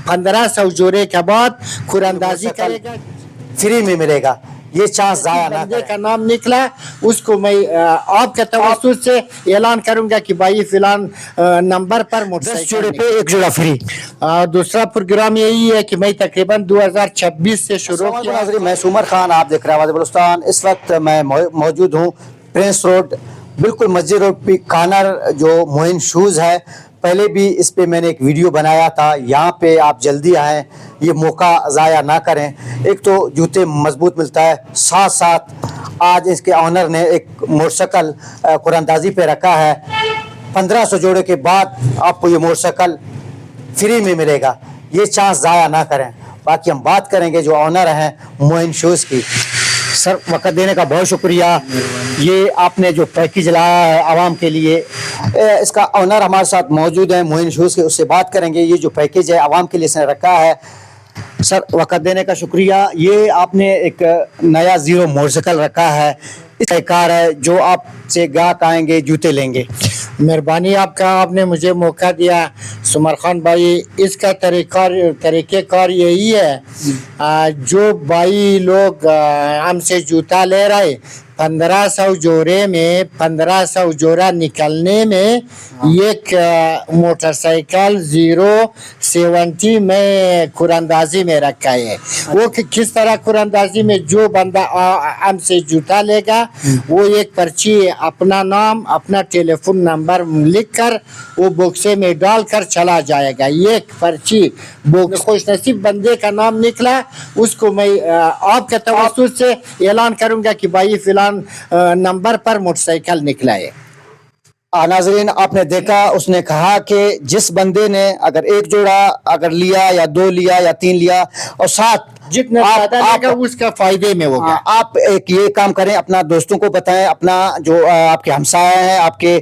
1500 जोड़े के बाद खुरानदाजी करेगा, फ्री में मिलेगा, ये चांस जाया ना बंदे करें। का नाम निकला उसको मैं आपके तवज्जुह से ऐलान करूंगा कि भाई फिलान नंबर पर 10 जोड़े पे एक जोड़ा फ्री। दूसरा प्रोग्राम यही है कि मैं तकरीबन 2026 से शुरू किया। मैं सुमर खान, आप देख रहे हैं आवाज़ बलूचिस्तान। इस वक्त मैं मौजूद हूँ प्रिंस रोड, बिल्कुल मस्जिद रोड पे कॉर्नर जो मोइन शूज़ है। पहले भी इस पे मैंने एक वीडियो बनाया था, यहाँ पे आप जल्दी आएँ, ये मौका ज़ाया ना करें। एक तो जूते मजबूत मिलता है, साथ साथ आज इसके ऑनर ने एक मोटरसाइकिल कुरानदाजी पे रखा है। 1500 जोड़े के बाद आपको ये मोटरसाइकिल फ्री में मिलेगा, ये चांस ज़ाया ना करें। बाकी हम बात करेंगे जो ऑनर हैं मोइन शूज़ की। सर, वक्त देने का बहुत शुक्रिया। ये आपने जो पैकेज लाया है आवाम के लिए, इसका ऑनर हमारे साथ मौजूद है मोइन शूज़ के, उससे बात करेंगे। ये जो पैकेज है आवाम के लिए इसने रखा है। सर, वक्त देने का शुक्रिया। ये आपने एक नया ज़ीरो मोटरसाइकिल रखा है, इस कार है जो आपसे ग्राहक आएंगे जूते लेंगे। मेहरबानी आपका, आपने मुझे मौका दिया। सुमर खान भाई, इसका तरीक़ेकार यही है, जो भाई लोग हमसे जूता ले रहे 1500 जोड़े में 1500 जोड़ा निकलने में एक मोटरसाइकिल 070 में कुरानदाजी में रखा है। वो किस तरह कुरानदाजी में जो बंदा हमसे जूता लेगा वो एक पर्ची अपना नाम अपना टेलीफोन नंबर लिख कर वो बॉक्से में डाल कर चला जाएगा। एक पर्ची बॉक्स, खुश नसीब बंदे का नाम निकला उसको मैं आपके तवज्जुह से ऐलान करूंगा कि भाई फिलहाल नंबर पर मोटरसाइकिल निकला है। नाज़रीन, आपने देखा, उसने कहा कि जिस बंदे ने अगर एक जोड़ा अगर लिया या 2 लिया या 3 लिया और 7 जितना ज्यादा लेगा उसका फायदे में होगा। आप एक ये काम करें, अपना दोस्तों को बताएं, अपना जो आपके हमसाया हैं, आपके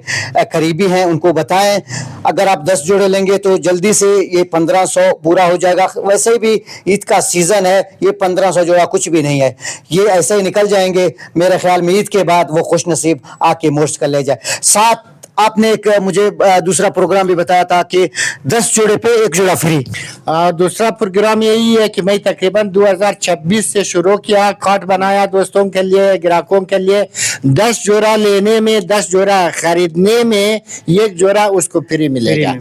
करीबी हैं, उनको बताएं। अगर आप 10 जोड़े लेंगे तो जल्दी से ये 1500 पूरा हो जाएगा। वैसे भी ईद का सीज़न है, ये 1500 जोड़ा कुछ भी नहीं है, ये ऐसे ही निकल जाएंगे। मेरे ख्याल में ईद के बाद वो खुश नसीब आके मोस्ट कर ले जाए। साथ आपने एक मुझे दूसरा प्रोग्राम भी बताया था कि 10 जोड़े पे एक जोड़ा फ्री। दूसरा प्रोग्राम यही है कि मैं तकरीबन 2026 से शुरू किया, कार्ड बनाया दोस्तों के लिए, ग्राहकों के लिए। 10 जोड़ा लेने में 10 जोड़ा खरीदने में एक जोड़ा उसको फ्री मिलेगा।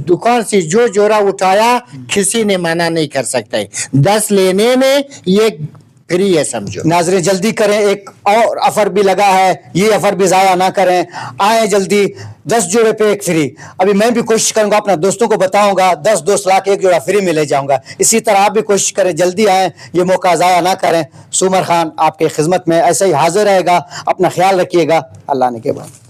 दुकान से जो जोड़ा उठाया किसी ने मना नहीं कर सकता है। 10 लेने में एक फ्री है, समझो। नाज़रीन जल्दी करें, एक और ऑफर भी लगा है, ये ऑफर भी ज़ाया ना करें, आए जल्दी। 10 जोड़े पे एक फ्री। अभी मैं भी कोशिश करूंगा, अपना दोस्तों को बताऊंगा, 10 दोस्त ला के एक जोड़ा फ्री में ले जाऊंगा। इसी तरह आप भी कोशिश करें, जल्दी आएँ, ये मौका ज़ाया ना करें। सुमर खान आपके खिदमत में ऐसे ही हाजिर रहेगा। अपना ख्याल रखिएगा। अल्लाह ने के बाद।